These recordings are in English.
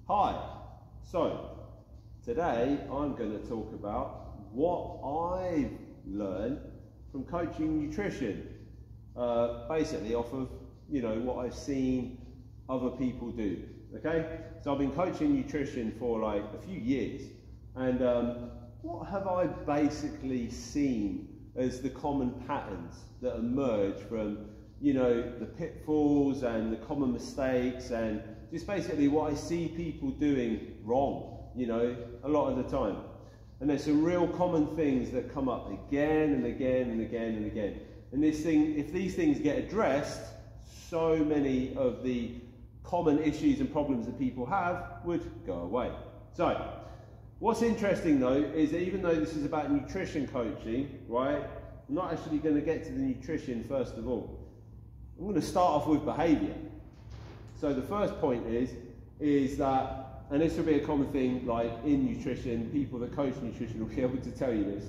Hi, so today I'm going to talk about what I've learned from coaching nutrition, basically off of, what I've seen other people do, okay? So I've been coaching nutrition for like a few years, and what have I basically seen as the common patterns that emerge from, the pitfalls and the common mistakes, and just basically what I see people doing wrong, a lot of the time. And there's some real common things that come up again and again and again and again. And if these things get addressed, so many of the common issues and problems that people have would go away. So, what's interesting though, is that even though this is about nutrition coaching, right, I'm not actually going to get to the nutrition first of all. I'm going to start off with behaviour. So the first point is that, and this will be a common thing like in nutrition, people that coach nutrition will be able to tell you this,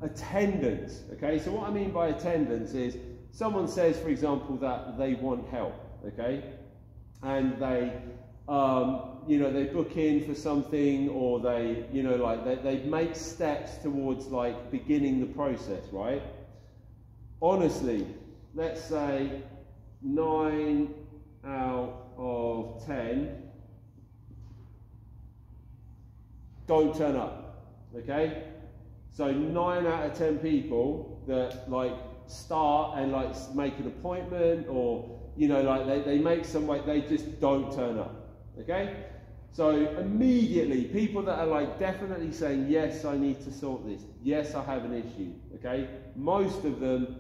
attendance, okay? So what I mean by attendance is someone says, for example, that they want help, okay? And they, they book in for something, or they, they make steps towards like beginning the process, right? Honestly, let's say 9 out of 10 don't turn up, okay? So 9 out of 10 people that like start and like make an appointment, or they make some way, they just don't turn up, okay? So immediately people that are like definitely saying, yes, I need to sort this, yes, I have an issue, okay? Most of them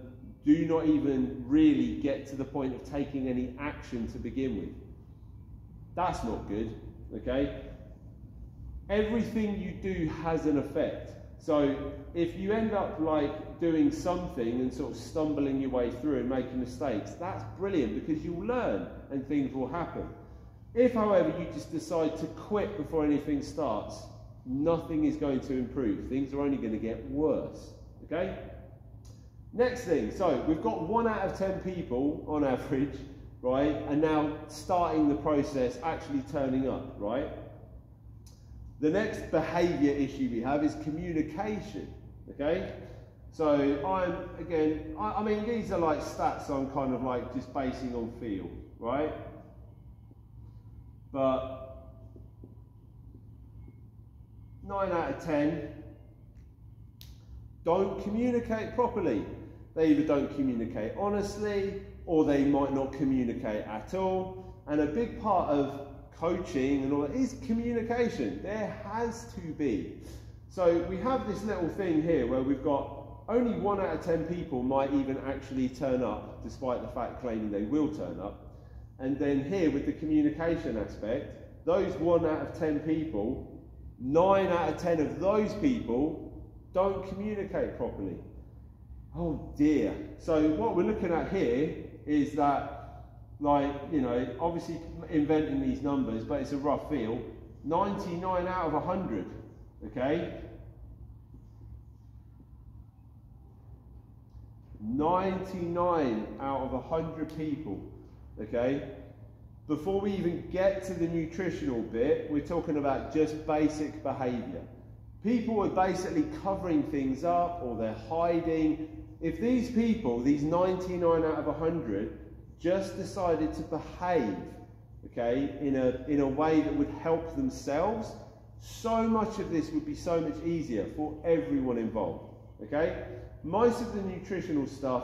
do not even really get to the point of taking any action to begin with. That's not good, okay? Everything you do has an effect. So if you end up like doing something and sort of stumbling your way through and making mistakes, that's brilliant because you'll learn and things will happen. If, however, you just decide to quit before anything starts, nothing is going to improve. Things are only going to get worse, okay? Next thing, so we've got 1 out of 10 people on average, right, and now starting the process, actually turning up, right? The next behaviour issue we have is communication, okay? So I mean, these are like stats I'm kind of like just basing on feel, right? But 9 out of 10 don't communicate properly. They either don't communicate honestly, or they might not communicate at all. And a big part of coaching and all that is communication. There has to be. So we have this little thing here where we've got only 1 out of 10 people might even actually turn up, despite the fact claiming they will turn up. And then here with the communication aspect, those 1 out of 10 people, 9 out of 10 of those people don't communicate properly. Oh dear. So what we're looking at here is that, like, obviously inventing these numbers, but it's a rough feel, 99 out of 100, okay? 99 out of 100 people, okay? Before we even get to the nutritional bit, we're talking about just basic behaviour. People are basically covering things up, or they're hiding. If these people, these 99 out of 100, just decided to behave, okay, in a way that would help themselves, so much of this would be so much easier for everyone involved, okay? Most of the nutritional stuff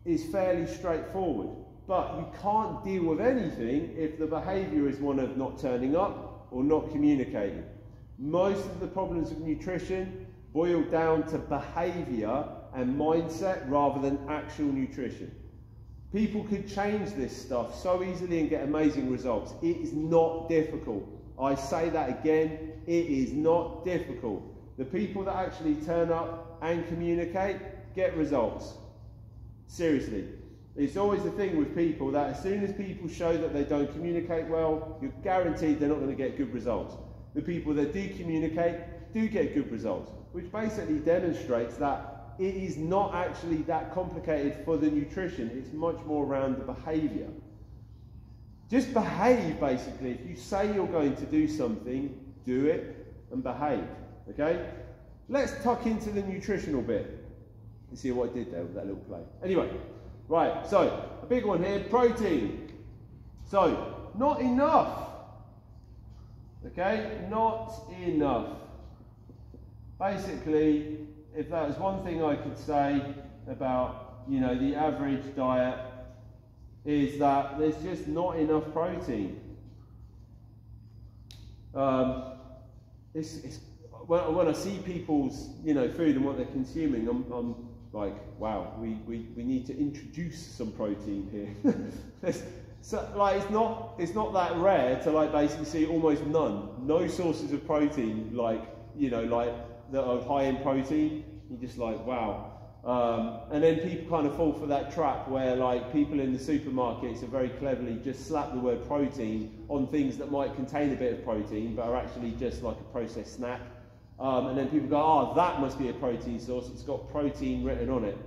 is fairly straightforward, but you can't deal with anything if the behaviour is one of not turning up or not communicating. Most of the problems of nutrition boil down to behaviour and mindset rather than actual nutrition. People could change this stuff so easily and get amazing results. It is not difficult. I say that again, it is not difficult. The people that actually turn up and communicate get results. Seriously. It's always the thing with people that as soon as people show that they don't communicate well, you're guaranteed they're not going to get good results. The people that do communicate do get good results, which basically demonstrates that it is not actually that complicated for the nutrition. It's much more around the behaviour. Just behave, basically. If you say you're going to do something, do it and behave, okay? Let's tuck into the nutritional bit. You see what I did there with that little play. Anyway, right, so a big one here, protein. So, not enough, okay? Not enough. Basically, if that was one thing I could say about, you know, the average diet, is that there's just not enough protein. When I see people's, you know, food and what they're consuming, I'm like, wow, we need to introduce some protein here. So, like, it's not that rare to, like, basically see almost no sources of protein, like, you know, like that are high in protein. You're just like, wow. And then people kind of fall for that trap where, like, people in the supermarkets are very cleverly just slap the word protein on things that might contain a bit of protein but are actually just like a processed snack. And then people go, oh, that must be a protein source, it's got protein written on it.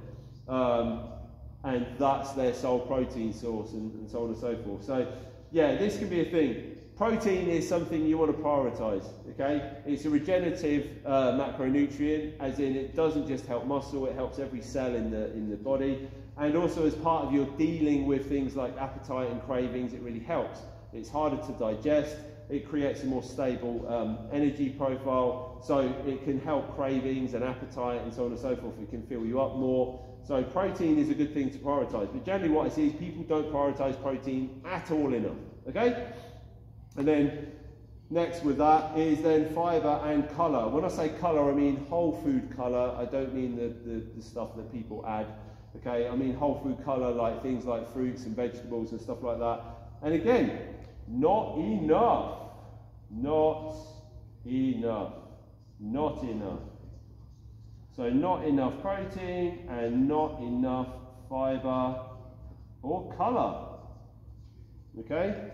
And that's their sole protein source, and so on and so forth. So yeah, this can be a thing. Protein is something you want to prioritize, okay? It's a regenerative macronutrient, as in it doesn't just help muscle, it helps every cell in the body. And also as part of your dealing with things like appetite and cravings, it really helps. It's harder to digest, it creates a more stable energy profile, so it can help cravings and appetite and so on and so forth. It can fill you up more. So protein is a good thing to prioritize. But generally what I see is people don't prioritize protein at all enough, okay? And then next with that is then fibre and colour. When I say colour, I mean whole food colour. I don't mean the stuff that people add, okay? I mean whole food colour, like things like fruits and vegetables and stuff like that. And again, not enough. Not enough. Not enough. So not enough protein and not enough fibre or colour, okay?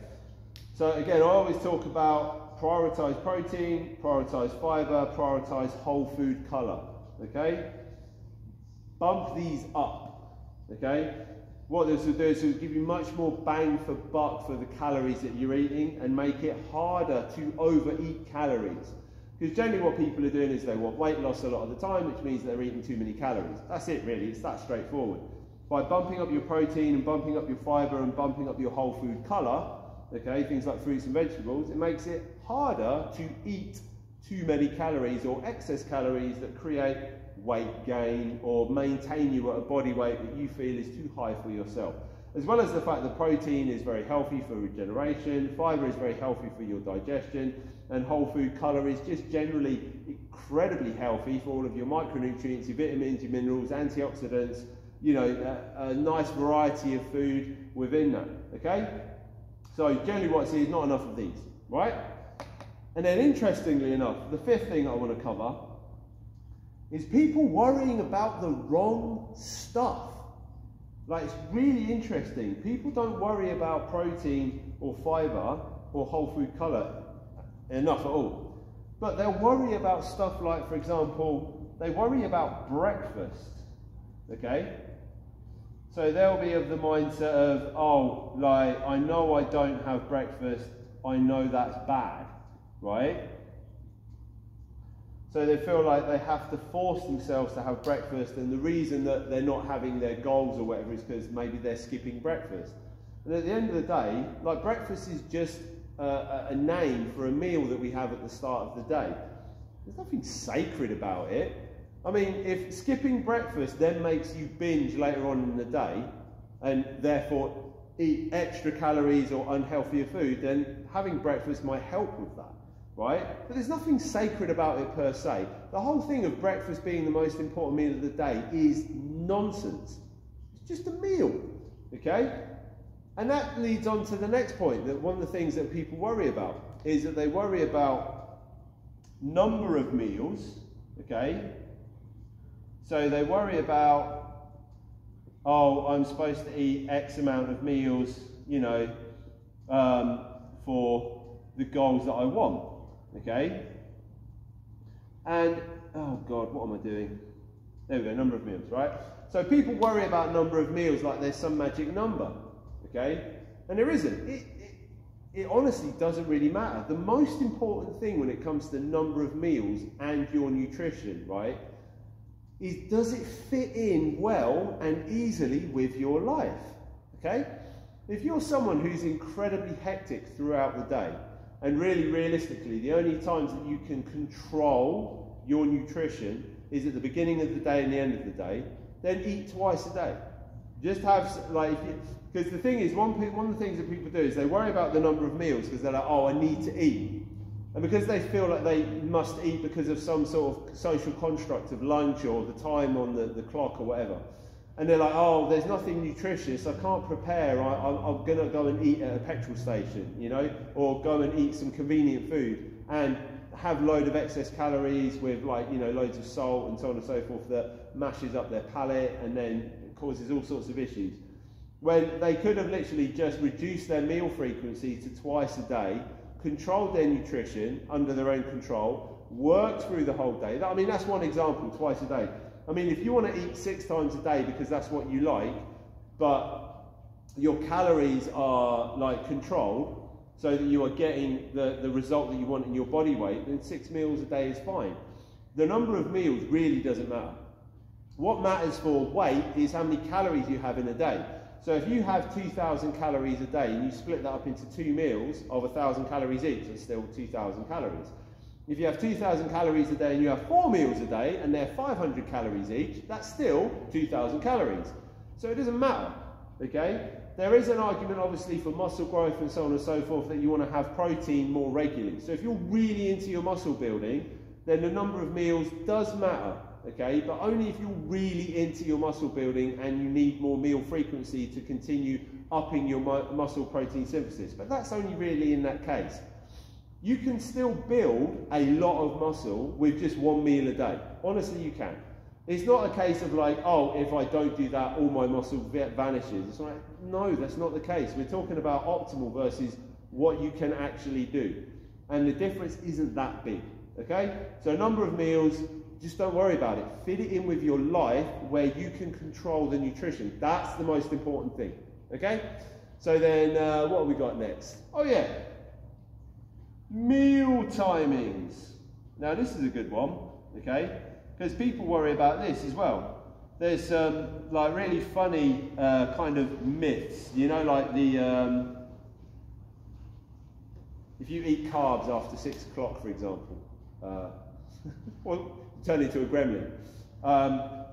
So again, I always talk about prioritise protein, prioritise fibre, prioritise whole food colour, okay? Bump these up, okay? What this will do is it will give you much more bang for buck for the calories that you're eating and make it harder to overeat calories. Because generally what people are doing is they want weight loss a lot of the time, which means they're eating too many calories. That's it really, it's that straightforward. By bumping up your protein and bumping up your fibre and bumping up your whole food colour, okay, things like fruits and vegetables, it makes it harder to eat too many calories or excess calories that create weight gain or maintain you at a body weight that you feel is too high for yourself. As well as the fact that protein is very healthy for regeneration, fibre is very healthy for your digestion, and whole food colour is just generally incredibly healthy for all of your micronutrients, your vitamins, your minerals, antioxidants, you know, a nice variety of food within that, okay? So generally what I see is not enough of these, right? And then interestingly enough, the fifth thing I want to cover is people worrying about the wrong stuff. Like, it's really interesting. People don't worry about protein or fibre or whole food colour enough at all. But they'll worry about stuff like, for example, they worry about breakfast, okay? So they'll be of the mindset of, oh, like, I know I don't have breakfast, I know that's bad, right? So they feel like they have to force themselves to have breakfast, and the reason that they're not having their goals or whatever is because maybe they're skipping breakfast. And at the end of the day, like, breakfast is just a name for a meal that we have at the start of the day. There's nothing sacred about it. I mean, if skipping breakfast then makes you binge later on in the day, and therefore eat extra calories or unhealthier food, then having breakfast might help with that. Right? But there's nothing sacred about it per se. The whole thing of breakfast being the most important meal of the day is nonsense. It's just a meal, okay? And that leads on to the next point, that one of the things that people worry about is that they worry about number of meals, okay? So they worry about, oh, I'm supposed to eat X amount of meals, you know, for the goals that I want. Okay, and oh God, what am I doing? There we go, number of meals, right? So people worry about number of meals like there's some magic number, okay? And there isn't. it honestly doesn't really matter. The most important thing when it comes to the number of meals and your nutrition, right, is does it fit in well and easily with your life, okay? If you're someone who's incredibly hectic throughout the day, and really realistically, the only times that you can control your nutrition is at the beginning of the day and the end of the day, then eat twice a day. Just have, like, because the thing is, one of the things that people do is they worry about the number of meals because they're like, oh, I need to eat. And because they feel like they must eat because of some sort of social construct of lunch or the time on the clock or whatever. And they're like, oh, there's nothing nutritious, I can't prepare, I'm going to go and eat at a petrol station, you know, or go and eat some convenient food and have a load of excess calories with, like, you know, loads of salt and so on and so forth that mashes up their palate and then causes all sorts of issues. When they could have literally just reduced their meal frequency to twice a day, controlled their nutrition under their own control, worked through the whole day. I mean, that's one example, twice a day. I mean, if you want to eat 6 times a day because that's what you like, but your calories are, like, controlled so that you are getting the result that you want in your body weight, then 6 meals a day is fine. The number of meals really doesn't matter. What matters for weight is how many calories you have in a day. So if you have 2,000 calories a day and you split that up into 2 meals of 1,000 calories each, it's still 2,000 calories. If you have 2,000 calories a day and you have 4 meals a day and they're 500 calories each, that's still 2,000 calories. So it doesn't matter, okay? There is an argument, obviously, for muscle growth and so on and so forth, that you want to have protein more regularly. So if you're really into your muscle building, then the number of meals does matter, okay? But only if you're really into your muscle building and you need more meal frequency to continue upping your muscle protein synthesis. But that's only really in that case. You can still build a lot of muscle with just 1 meal a day. Honestly, you can. It's not a case of like, oh, if I don't do that, all my muscle vanishes. It's like, no, that's not the case. We're talking about optimal versus what you can actually do. And the difference isn't that big, okay? So a number of meals, just don't worry about it. Fit it in with your life where you can control the nutrition. That's the most important thing, okay? So then, what have we got next? Oh yeah. Meal timings. Now this is a good one, okay? Because people worry about this as well. There's like really funny kind of myths, you know, like the if you eat carbs after 6 o'clock, for example, well, turn into a gremlin.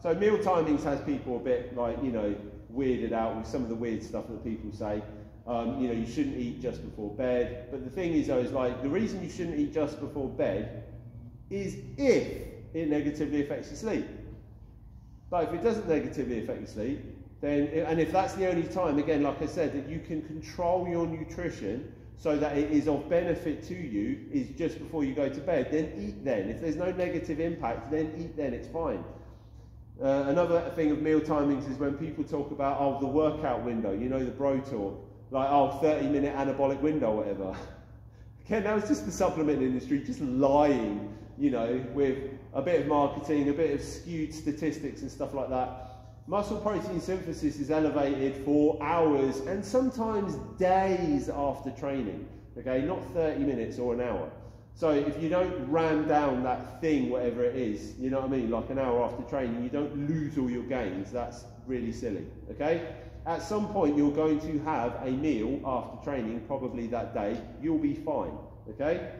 So meal timings has people a bit, like, you know, weirded out with some of the weird stuff that people say. You know, you shouldn't eat just before bed. But the thing is, though, is like the reason you shouldn't eat just before bed is if it negatively affects your sleep. But if it doesn't negatively affect your sleep, then, and if that's the only time, again, like I said, that you can control your nutrition so that it is of benefit to you, is just before you go to bed, then eat then. If there's no negative impact, then eat then, it's fine. Another thing of meal timings is when people talk about, oh, the workout window, you know, the bro talk. Like, oh, 30-minute anabolic window, whatever. Again, that was just the supplement industry, just lying, you know, with a bit of marketing, a bit of skewed statistics and stuff like that. Muscle protein synthesis is elevated for hours and sometimes days after training, okay? Not 30 minutes or an hour. So if you don't ram down that thing, whatever it is, you know what I mean, like an hour after training, you don't lose all your gains. That's really silly, okay? At some point, you're going to have a meal after training, probably that day. You'll be fine, okay?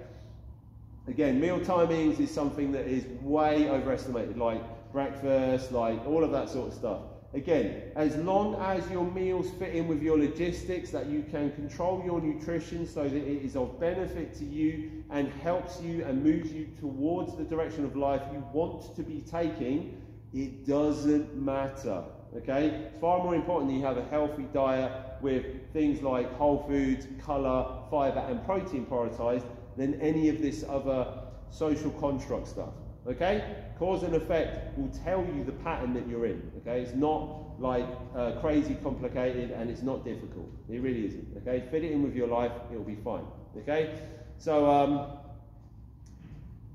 Again, meal timings is something that is way overestimated, like breakfast, like all of that sort of stuff. Again, as long as your meals fit in with your logistics, that you can control your nutrition so that it is of benefit to you and helps you and moves you towards the direction of life you want to be taking, it doesn't matter. Okay, it's far more important that you have a healthy diet with things like whole foods, colour, fibre and protein prioritised than any of this other social construct stuff. Okay, cause and effect will tell you the pattern that you're in. Okay, it's not like crazy complicated and it's not difficult. It really isn't. Okay, fit it in with your life, it'll be fine. Okay, so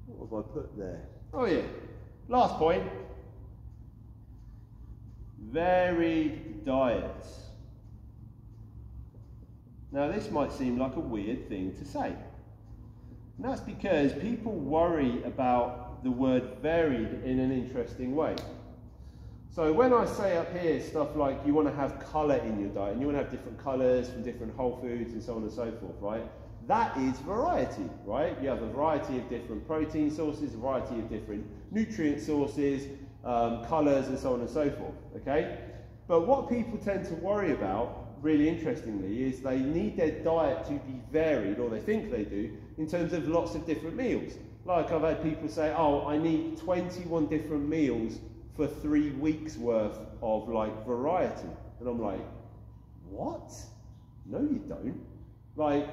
what have I put there? Oh yeah, last point. Varied diets. Now this might seem like a weird thing to say. And that's because people worry about the word varied in an interesting way. So when I say up here stuff like you want to have colour in your diet, and you want to have different colours from different whole foods and so on and so forth, right? That is variety, right? You have a variety of different protein sources, a variety of different nutrient sources, colours and so on and so forth, okay? But what people tend to worry about, really interestingly, is they need their diet to be varied, or they think they do, in terms of lots of different meals. Like I've had people say, oh, I need 21 different meals for 3 weeks worth of like variety. And I'm like, what? No, you don't. Like,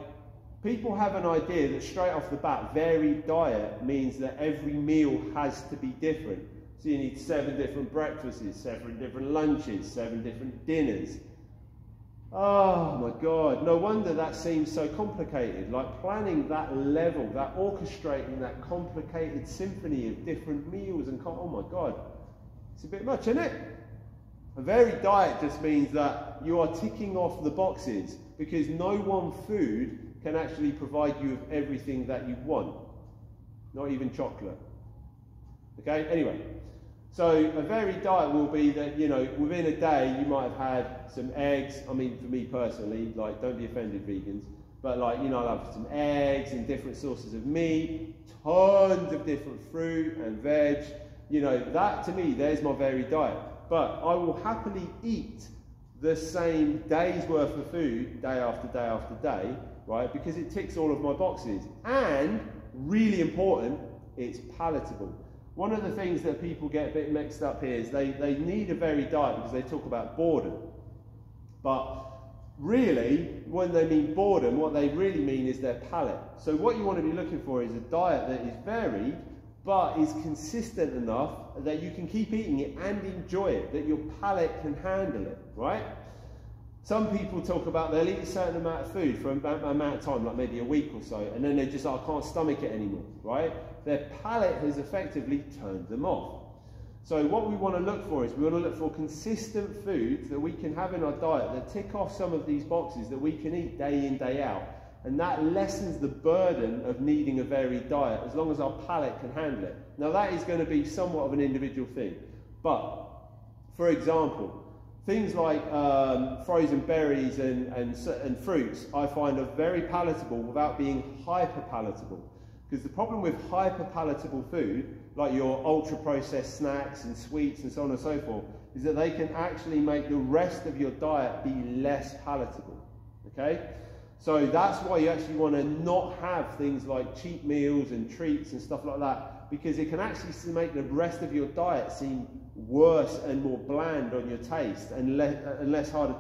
people have an idea that straight off the bat, varied diet means that every meal has to be different. So you need 7 different breakfasts, 7 different lunches, 7 different dinners. Oh my God, no wonder that seems so complicated. Like planning that level, that orchestrating that complicated symphony of different meals and, oh my God, it's a bit much, isn't it? A varied diet just means that you are ticking off the boxes, because no one food can actually provide you with everything that you want. Not even chocolate. Okay, anyway. So a varied diet will be that, you know, within a day you might have had some eggs. I mean, for me personally, like, don't be offended vegans, but like, you know, I'll have some eggs and different sources of meat, tons of different fruit and veg. You know, that to me, there's my varied diet. But I will happily eat the same day's worth of food day after day after day, right? Because it ticks all of my boxes. And really important, it's palatable. One of the things that people get a bit mixed up here is they need a varied diet because they talk about boredom. But really, when they mean boredom, what they really mean is their palate. So what you want to be looking for is a diet that is varied, but is consistent enough that you can keep eating it and enjoy it, that your palate can handle it, right? Some people talk about they'll eat a certain amount of food for an amount of time, like maybe a week or so, and then they're just like, I can't stomach it anymore, right? Their palate has effectively turned them off. So what we want to look for is we want to look for consistent foods that we can have in our diet that tick off some of these boxes that we can eat day in, day out. And that lessens the burden of needing a varied diet as long as our palate can handle it. Now that is going to be somewhat of an individual thing. But, for example, things like frozen berries and fruits I find are very palatable without being hyper palatable. Because the problem with hyper palatable food, like your ultra processed snacks and sweets and so on and so forth, is that they can actually make the rest of your diet be less palatable. Okay? So that's why you actually want to not have things like cheat meals and treats and stuff like that, because it can actually make the rest of your diet seem worse and more bland on your taste and less hard,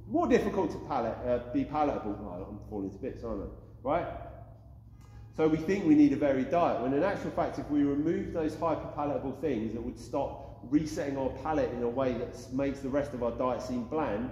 more difficult to be palatable. Oh, I'm falling to bits, aren't I? Right? So we think we need a varied diet, when in actual fact, if we remove those hyperpalatable things that would stop resetting our palate in a way that makes the rest of our diet seem bland,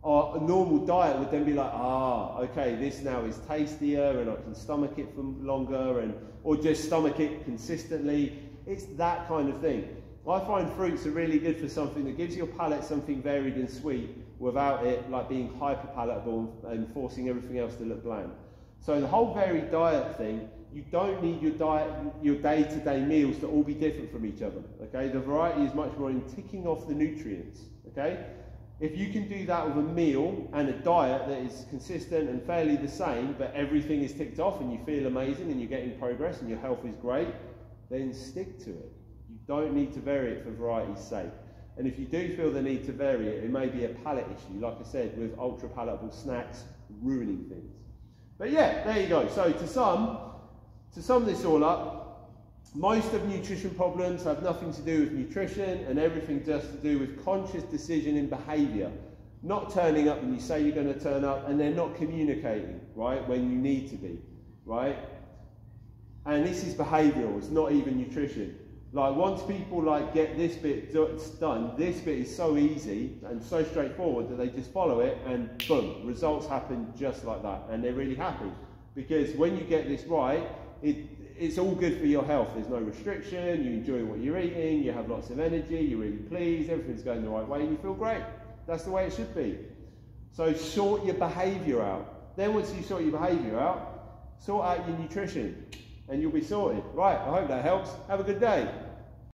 our normal diet would then be like, ah, okay, this now is tastier and I can stomach it for longer, or just stomach it consistently. It's that kind of thing. I find fruits are really good for something that gives your palate something varied and sweet without it like being hyperpalatable and forcing everything else to look bland. So the whole varied diet thing, you don't need your day-to-day meals to all be different from each other, okay? The variety is much more in ticking off the nutrients, okay? If you can do that with a meal and a diet that is consistent and fairly the same, but everything is ticked off and you feel amazing and you're getting progress and your health is great, then stick to it. You don't need to vary it for variety's sake. And if you do feel the need to vary it, it may be a palate issue, like I said, with ultra-palatable snacks ruining things. But yeah, there you go. So to sum this all up, most of nutrition problems have nothing to do with nutrition and everything just to do with conscious decision in behaviour. Not turning up when you say you're going to turn up, and then not communicating, right, when you need to be, right? And this is behavioural, it's not even nutrition. Like once people like get this bit done, this bit is so easy and so straightforward that they just follow it and boom, results happen just like that. And they're really happy because when you get this right, it's all good for your health. There's no restriction, you enjoy what you're eating, you have lots of energy, you're really pleased, everything's going the right way and you feel great. That's the way it should be. So sort your behaviour out. Then once you sort your behaviour out, sort out your nutrition and you'll be sorted. Right, I hope that helps. Have a good day.